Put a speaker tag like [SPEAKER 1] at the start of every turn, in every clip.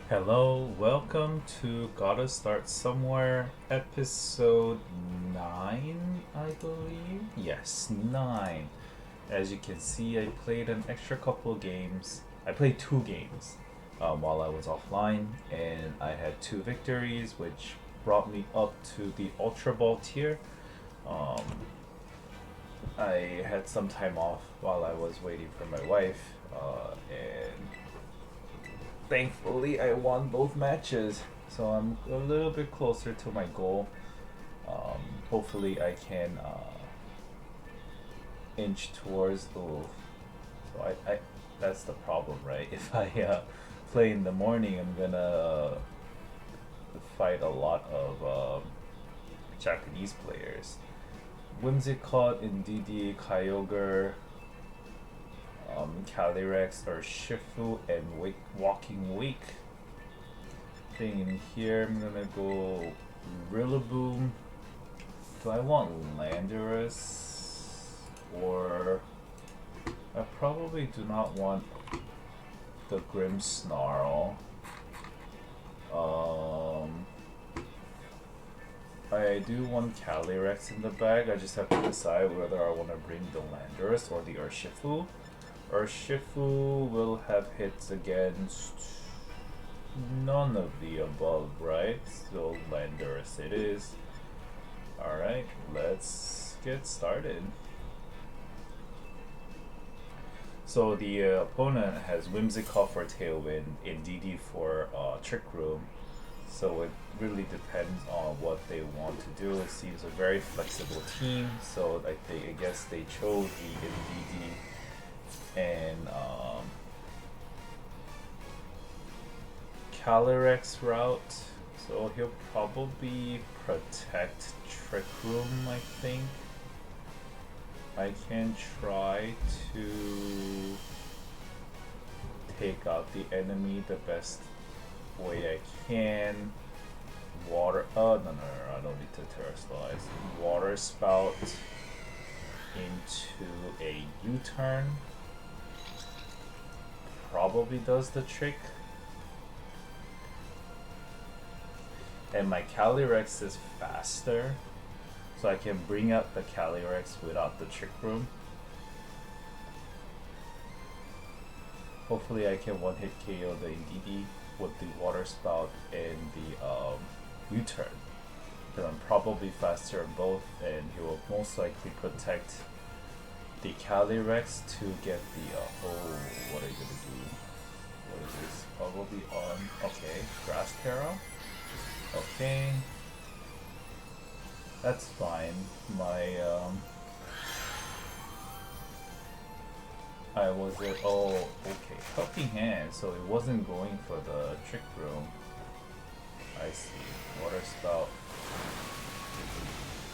[SPEAKER 1] Hello, welcome to Gotta Start Somewhere, episode 9, I believe. Yes, 9. As you can see, I played an extra couple of games. I played 2 games while I was offline, and I had 2 victories, which brought me up to the Ultra Ball tier. Um, I had some time off while I was waiting for my wife, and thankfully I won both matches, so I'm a little bit closer to my goal. Hopefully I can inch towards the. So I that's the problem, right? If I play in the morning, I'm gonna fight a lot of Japanese players. Whimsicott, Indeedee, Kyogre, Calyrex, or Shifu, and Walking Wake. Thing in here, I'm gonna go Rillaboom. Do I want Landorus? Or I probably do not want the Grimmsnarl. I do want Calyrex in the bag. I just have to decide whether I want to bring the Landorus or the Urshifu. Urshifu will have hits against none of the above, right? So Landorus it is. Alright, let's get started. So the opponent has Whimsicott for Tailwind, Indeedee for Trick Room. So it really depends on what they want to do. It seems a very flexible team. So I guess they chose the Indeedee and Calyrex route. So he'll probably protect Trick Room, I think. I can try to take out the enemy the best way I can. Water. Oh, no, I don't need to terrestrialize. Water Spout into a U-turn. Probably does the trick. And my Calyrex is faster, so I can bring out the Calyrex without the Trick Room. Hopefully I can one-hit KO the Indeedee with the Water Spout and the U-turn. Because I'm probably faster in both, and he will most likely protect the Calyrex to get the oh, what are you gonna do? What is this? Probably on, okay, Grass Terra. Okay, that's fine. My I was at, oh, okay, Helping Hand, so it wasn't going for the Trick Room. I see. Water Spout.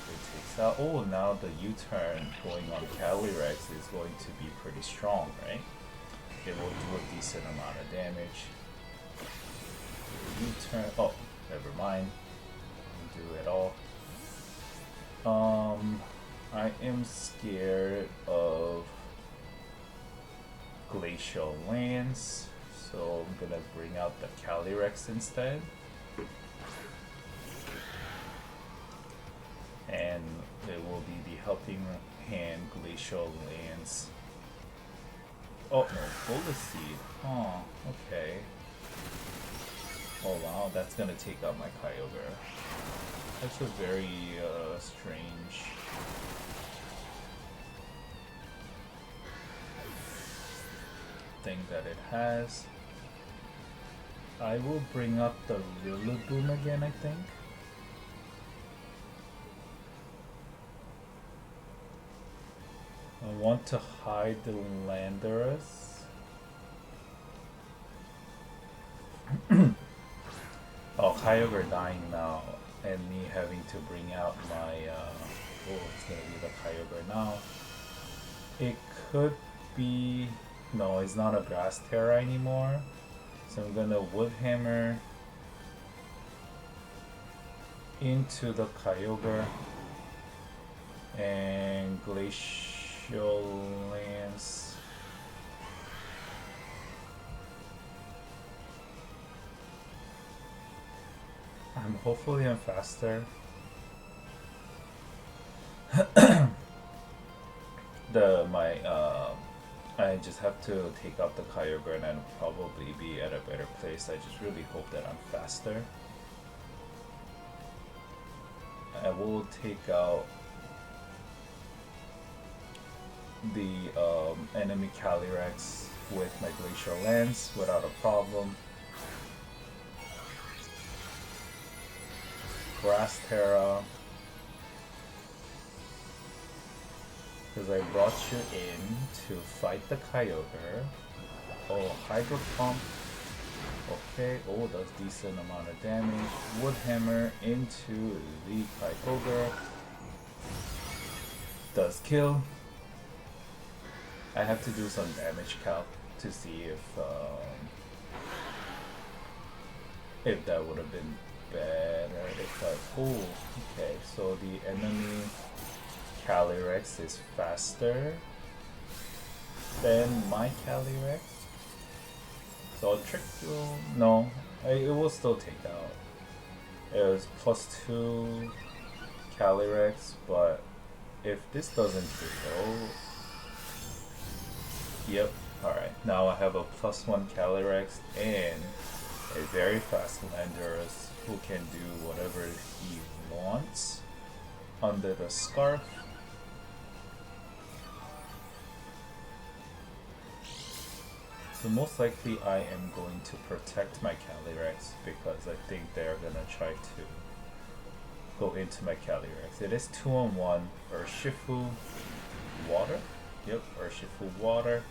[SPEAKER 1] It takes out. Oh, now the U-turn going on Calyrex is going to be pretty strong, right? It will do a decent amount of damage. U-turn. Oh, never mind. Didn't do it all. I am scared of Glacial Lance, so I'm gonna bring out the Calyrex instead. And it will be the Helping Hand Glacial Lance. Oh no, Bullet Seed. Oh, okay. Oh wow, that's gonna take out my Kyogre. That's a very strange thing that it has. I will bring up the Rillaboom again, I think. I want to hide the Landorus. Oh, Kyogre dying now, and me having to bring out my, oh, it's gonna be the Kyogre now. It could be, no, it's not a Grass Terra anymore, so I'm gonna Wood Hammer into the Kyogre and Glacial Lance. Hopefully I'm faster. I just have to take out the Kyogre and I'll probably be at a better place. I just really hope that I'm faster. I will take out the enemy Calyrex with my Glacial Lance without a problem. Grass Terra, because I brought you in to fight the Kyogre. Oh, Hydro Pump. Okay, oh, does decent amount of damage. Wood Hammer into the Kyogre. Does kill. I have to do some damage calc to see if that would have been better if I... Oh, okay, so the enemy Calyrex is faster than my Calyrex. So Trick will... No, it will still take out. It was +2 Calyrex, but if this doesn't kill... Yep, alright. Now I have a +1 Calyrex and a very fast Landorus who can do whatever he wants under the Scarf. So most likely I am going to protect my Calyrex because I think they're gonna try to go into my Calyrex. It is 2-on-1 Urshifu Water. Yep, Urshifu Water.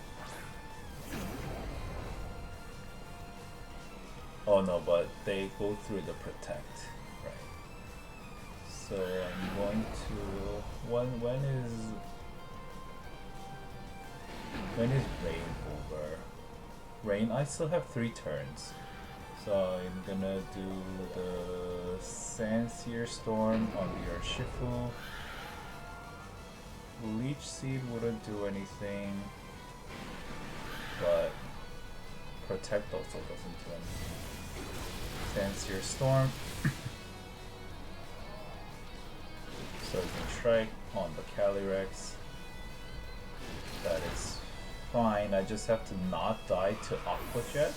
[SPEAKER 1] Oh no, but they go through the Protect, right? So I'm going to... When is Rain over? Rain, I still have 3 turns. So I'm gonna do the Sandsear Storm on the Urshifu. Leech Seed wouldn't do anything, but Protect also doesn't do anything. Sandsear Storm. So you can strike on the Calyrex. That is fine. I just have to not die to Aqua Jet,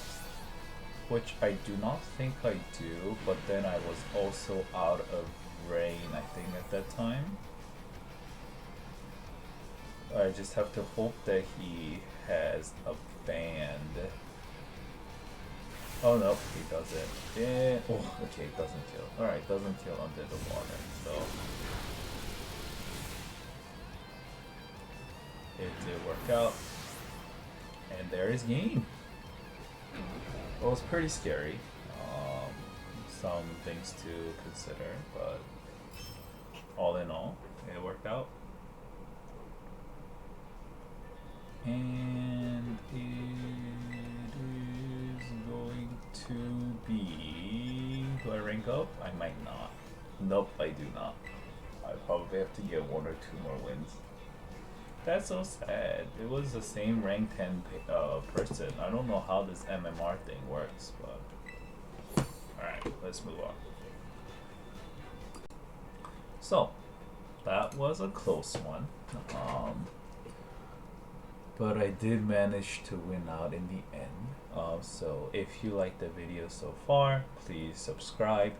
[SPEAKER 1] which I do not think I do, but then I was also out of rain, I think, at that time. I just have to hope that he has a band. Oh no, he doesn't. Yeah. Oh, okay, it doesn't kill. Alright, doesn't kill under the water, so it did work out. And there is game. It was pretty scary. Some things to consider, but all in all, it worked out. And it is going to be... Do I rank up? I might not. Nope, I do not. I probably have to get 1 or 2 more wins. That's so sad. It was the same rank 10 person. I don't know how this MMR thing works, but... Alright, let's move on. So, that was a close one. But I did manage to win out in the end. So if you like the video so far, please subscribe,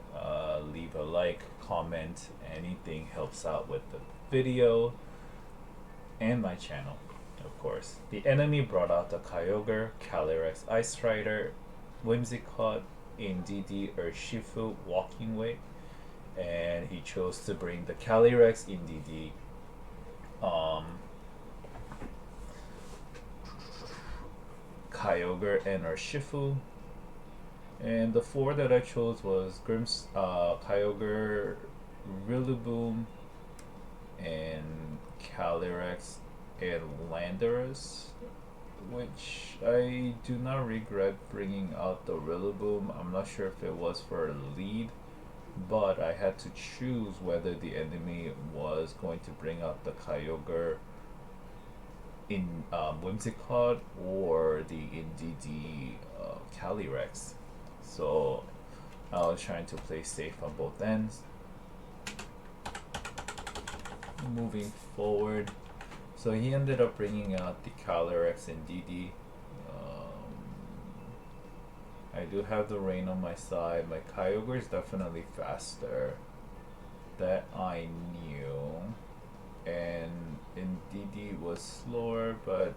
[SPEAKER 1] leave a like, comment. Anything helps out with the video and my channel, of course. The enemy brought out the Kyogre, Calyrex Ice Rider, Whimsicott, Indeedee, Urshifu, Walking Way, and he chose to bring the Calyrex, Indeedee, Kyogre, and Urshifu. And the 4 that I chose was Kyogre, Rillaboom, and Calyrex, and Landorus, which I do not regret bringing out the Rillaboom. I'm not sure if it was for a lead, but I had to choose whether the enemy was going to bring out the Kyogre in Whimsicott or the Indeedee Calyrex. So I was trying to play safe on both ends. Moving forward, so he ended up bringing out the Calyrex and DD. I do have the rain on my side. My Kyogre is definitely faster. That I knew. And in DD was slower, but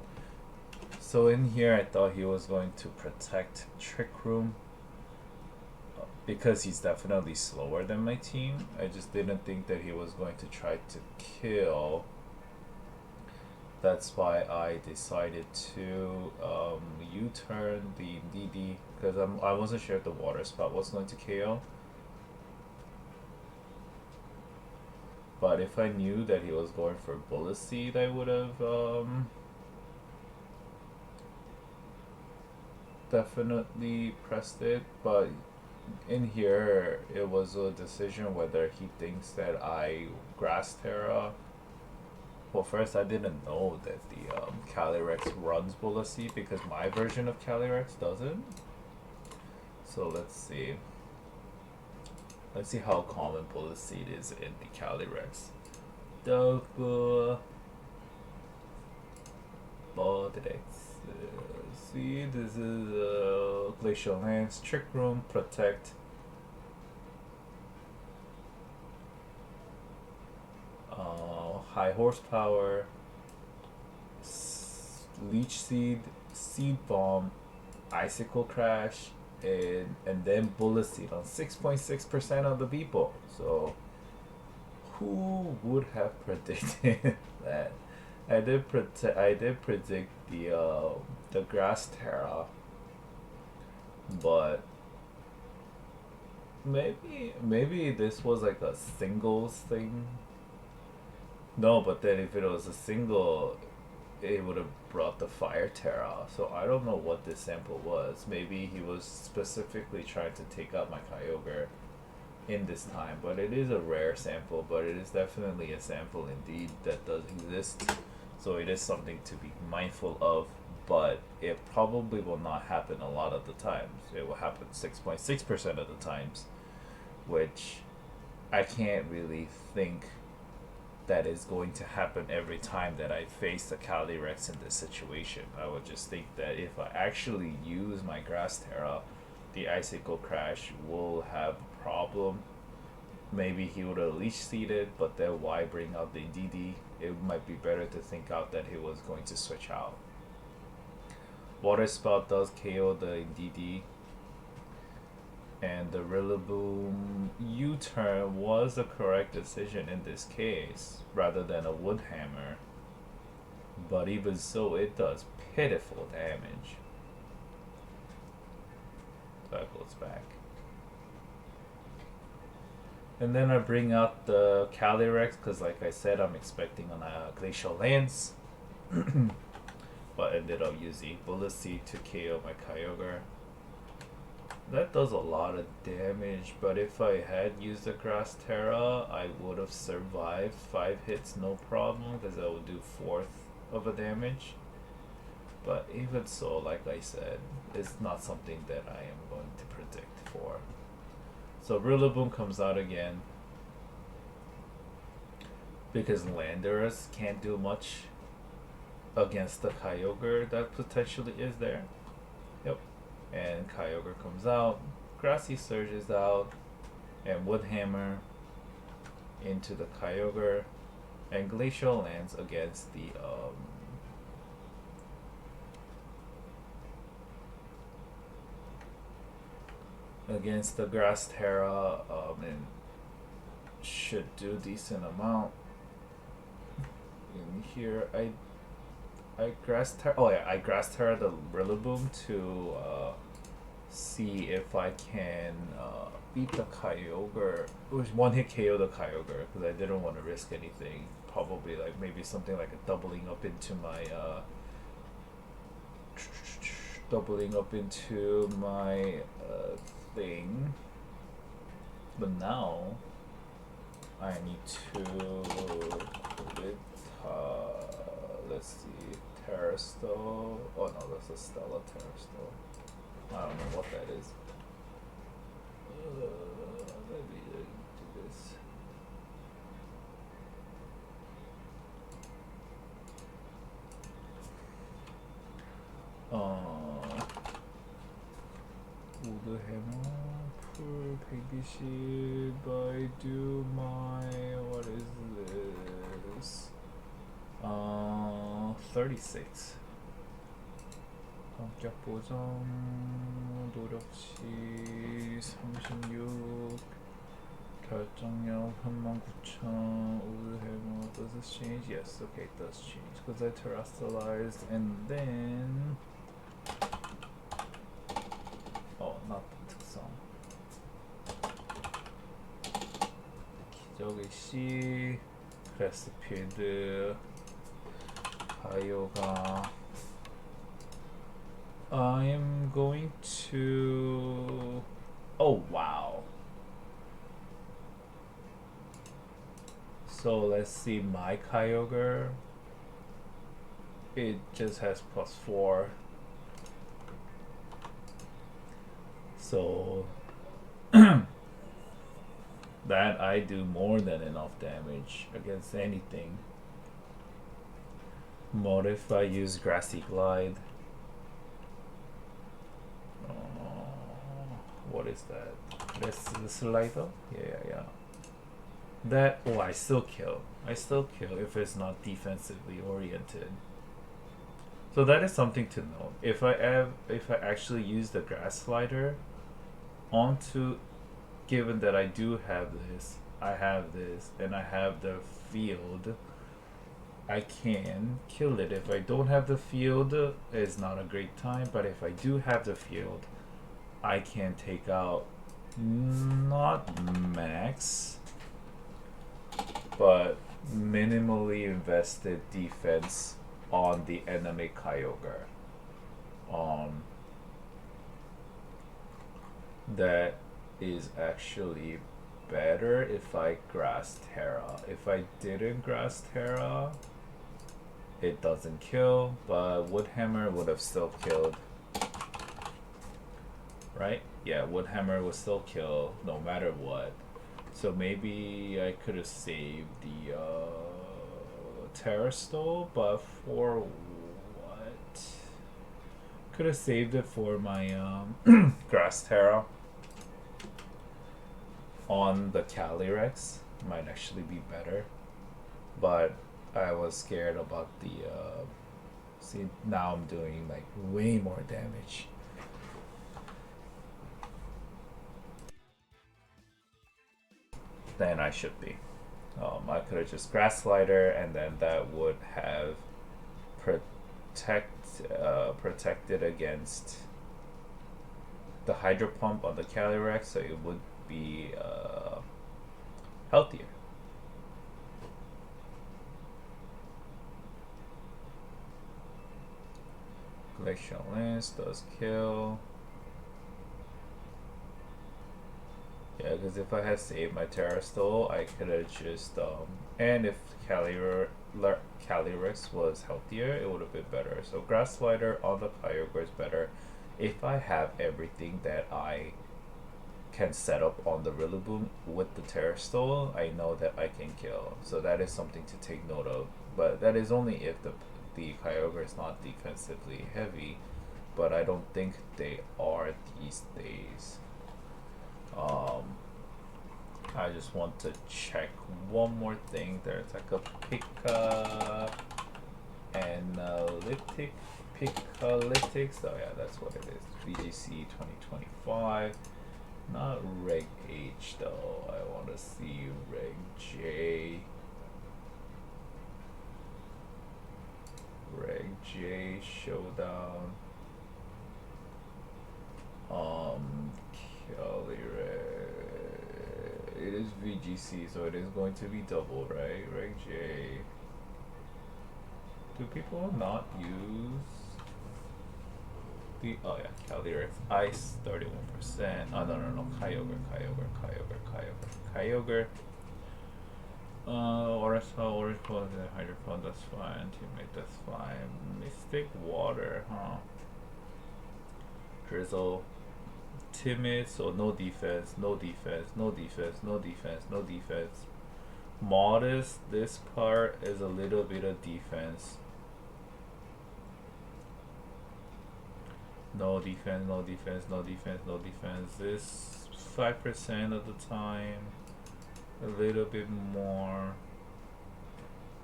[SPEAKER 1] so in here I thought he was going to protect Trick Room because he's definitely slower than my team. I just didn't think that he was going to try to kill. That's why I decided to U-turn the DD because I wasn't sure if the water spout was going to KO. But if I knew that he was going for Bullet Seed, I would have definitely pressed it. But in here, it was a decision whether he thinks that I Grass Terra. Well, first I didn't know that the Calyrex runs Bullet Seed because my version of Calyrex doesn't. So let's see. Let's see how common Bullet Seed is in the Calyrex. See, this is Glacial Lance, Trick Room, Protect. High Horsepower, Leech Seed, Seed Bomb, Icicle Crash, and then Bullet Seed on 6.6% of the people. So who would have predicted that? I did predict the Grass Terra, but maybe this was like a singles thing. No, but then if it was a single, it would have brought the Fire Terra. So I don't know what this sample was. Maybe he was specifically trying to take out my Kyogre in this time, but it is a rare sample, but it is definitely a sample indeed that does exist. So it is something to be mindful of, but it probably will not happen a lot of the times. It will happen 6.6% of the times, which I can't really think that is going to happen every time that I face a Calyrex in this situation. I would just think that if I actually use my Grass Terra, the Icicle Crash will have a problem. Maybe he would have Leech Seeded, but then why bring out the DD? It might be better to think out that he was going to switch out. Water Spout does KO the DD. And the Rillaboom U-turn was the correct decision in this case, rather than a Wood Hammer. But even so, it does pitiful damage. So that goes back. And then I bring out the Calyrex, because like I said, I'm expecting on a Glacial Lance. But ended up using Bullet Seed to KO my Kyogre. That does a lot of damage, but if I had used the Grass Terra, I would have survived 5 hits no problem, because I would do 1/4 of a damage. But even so, like I said, it's not something that I am going to predict for. So Rillaboom comes out again, because Landorus can't do much against the Kyogre that potentially is there. Yep. And Kyogre comes out, Grassy Surges out, and Wood Hammer into the Kyogre, and Glacial lands against the Grass Terra, and should do decent amount. In here, I Grass Terra. Oh yeah, I Grass Terra the Rillaboom to see if I can beat the Kyogre. It was 1-hit KO the Kyogre because I didn't want to risk anything. Probably like maybe something like a doubling up into my thing. But now I need to put it. Let's see. Terrastal. Oh no, that's a Stella Terrastal. I don't know what that is. Wood hammer, pull baby sheep, I do my, what is this? 36. 성격 보정, 노력치 36, 결정력 39,000, wood hammer, does this change? Yes, okay, it does change, because I terrestrialized, and then, oh, not the 특성. 기적의 씨, 크레스필드, 바이오가. I am going to. Oh wow. So let's see my Kyogre. It just has +4. So that I do more than enough damage against anything. What if I use Grassy Glide? What is that? That's the slider? Yeah. That, oh, I still kill. I still kill if it's not defensively oriented. So that is something to note. If I actually use the grass slider onto, given that I do have this, I have this, and I have the field, I can kill it. If I don't have the field, it's not a great time, but if I do have the field, I can take out not max, but minimally invested defense on the enemy Kyogre. That is actually better if I Grass Terra. If I didn't Grass Terra, it doesn't kill, but Wood Hammer would have still killed. Right? Yeah, Wood Hammer would still kill no matter what. So maybe I could have saved the Terra Stole, but for what? Could have saved it for my Grass Terra on the Calyrex. Might actually be better. But I was scared about the see, now I'm doing like way more damage. Than I should be. I could have just Grass Slider, and then that would have protected against the Hydro Pump on the Calyrex, so it would be healthier. Glacial Lance does kill. Yeah, because if I had saved my Terrastole, I could have just and if Calyrex was healthier, it would have been better. So Grass Slider on the Kyogre is better if I have everything that I can set up on the Rillaboom with the Terrastole. I know that I can kill, so that is something to take note of. But that is only if the Kyogre is not defensively heavy, but I don't think they are these days. I just want to check one more thing. There's like a Picalytics. Oh yeah, that's what it is. VGC 2025. Not Reg H though. I want to see Reg J. Reg J Showdown. It is VGC, so it is going to be double, right? Reg J. Do people not use the, oh yeah, Calyrex Ice 31%. Oh no, Kyogre. Oracle, Hydropon, that's fine. Teammate, that's fine. Mystic Water, huh? Drizzle. Timid, so no defense. Modest, this part is a little bit of defense. No defense, no defense, no defense, no defense. This 5% of the time. A little bit more.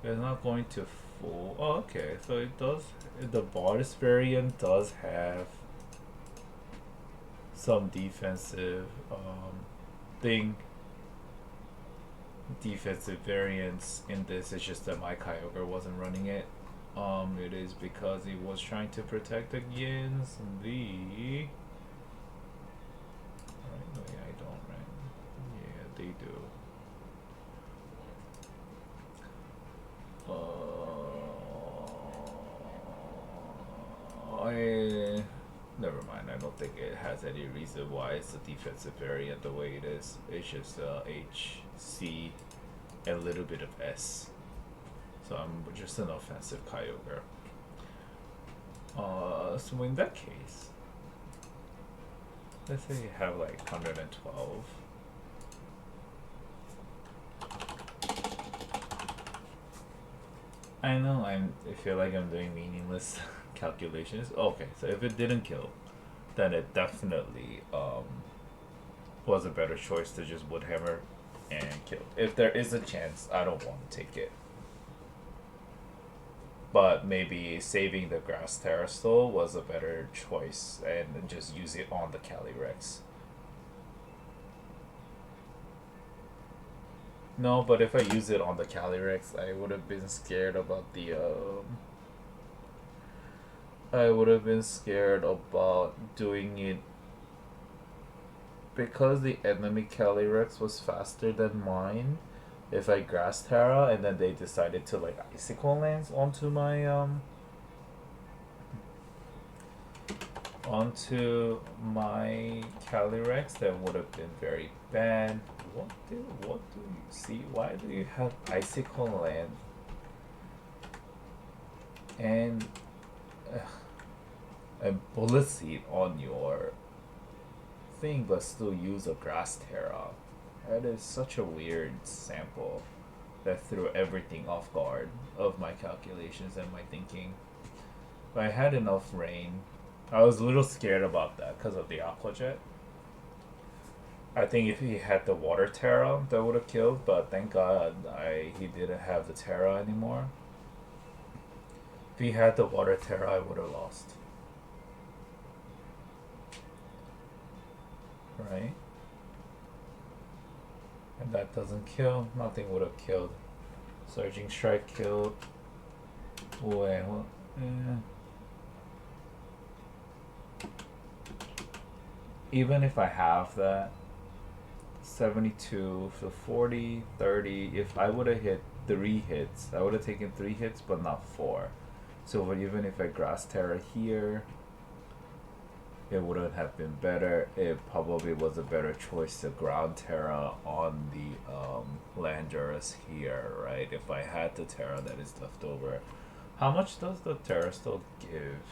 [SPEAKER 1] It's not going to full. Oh, okay. So it does. The Bars variant does have some defensive thing. Defensive variance in this. It's just that my Kyogre wasn't running it. It is because he was trying to protect against the. I don't, right? Yeah, they do. Never mind. I don't think it has any reason why it's a defensive variant the way it is. It's just H, C, and a little bit of S. So I'm just an offensive Kyogre. So in that case, let's say you have like 112. I know I feel like I'm doing meaningless calculations. Okay, so if it didn't kill, then it definitely was a better choice to just wood hammer and kill. If there is a chance, I don't want to take it. But maybe saving the grass Terrastol was a better choice and just use it on the Calyrex. No, but if I use it on the Calyrex, I would have been scared about the I would have been scared about doing it because the enemy Calyrex was faster than mine. If I Grass Terra and then they decided to like Icicle Lance onto my Calyrex, that would have been very bad. What do you see? Why do you have Icicle Lance and Bullet Seed on your thing, but still use a Grass Terra? That is such a weird sample that threw everything off guard of my calculations and my thinking. But I had enough rain. I was a little scared about that because of the Aqua Jet. I think if he had the Water Terra, that would have killed, but thank God he didn't have the Terra anymore. If he had the Water Terra, I would have lost. Right? And that doesn't kill, nothing would have killed. Surging Strike killed. Well, even if I have that 72 for 40, 30, if I would have hit 3 hits, I would have taken 3 hits but not 4. So even if I Grass Terra here, it wouldn't have been better. It probably was a better choice to Ground Terra on the Landorus here, right? If I had the Terra that is left over. How much does the Terra still give?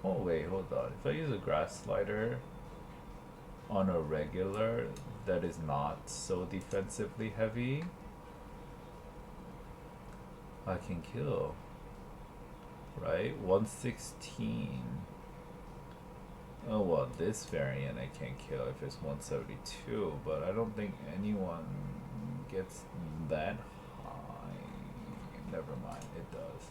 [SPEAKER 1] Oh wait, hold on. If I use a Grass Slider on a regular that is not so defensively heavy, I can kill. Right? 116. Oh well, this variant I can't kill if it's 172, but I don't think anyone gets that high. Never mind, it does.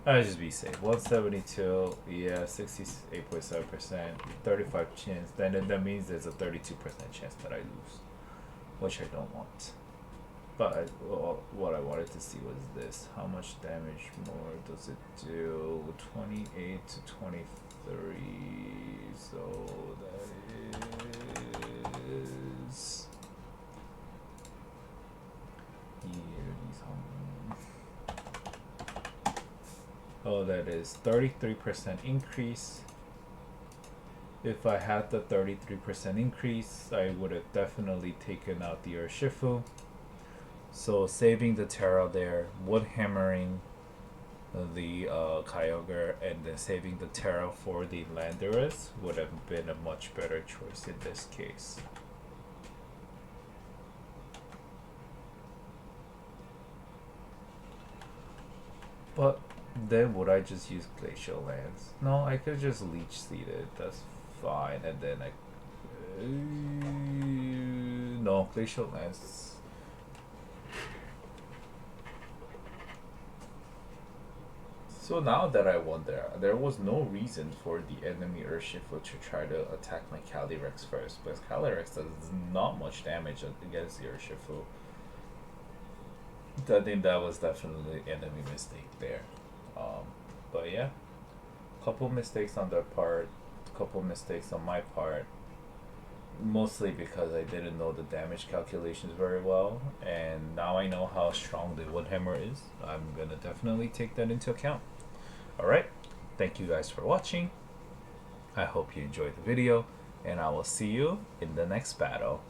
[SPEAKER 1] I'll just be safe. 172, yeah, 68.7%, 35 chance. Then that means there's a 32% chance that I lose, which I don't want. But what I wanted to see was this. How much damage more does it do? 28 to 23. So that is oh, that is 33% increase. If I had the 33% increase, I would have definitely taken out the Urshifu. So saving the Terra there, wood hammering the Kyogre, and then saving the Terra for the Landorus would have been a much better choice in this case. But Then would I just use Glacial Lance? No, I could just Leech Seed it. That's fine. And then I... no, Glacial Lance. So now that I wonder, there was no reason for the enemy Urshifu to try to attack my Calyrex first, because Calyrex does not much damage against the Urshifu. I think that was definitely enemy mistake there. But yeah, couple mistakes on their part, couple mistakes on my part. Mostly because I didn't know the damage calculations very well, and now I know how strong the Woodhammer is. I'm gonna definitely take that into account. Alright, thank you guys for watching. I hope you enjoyed the video, and I will see you in the next battle.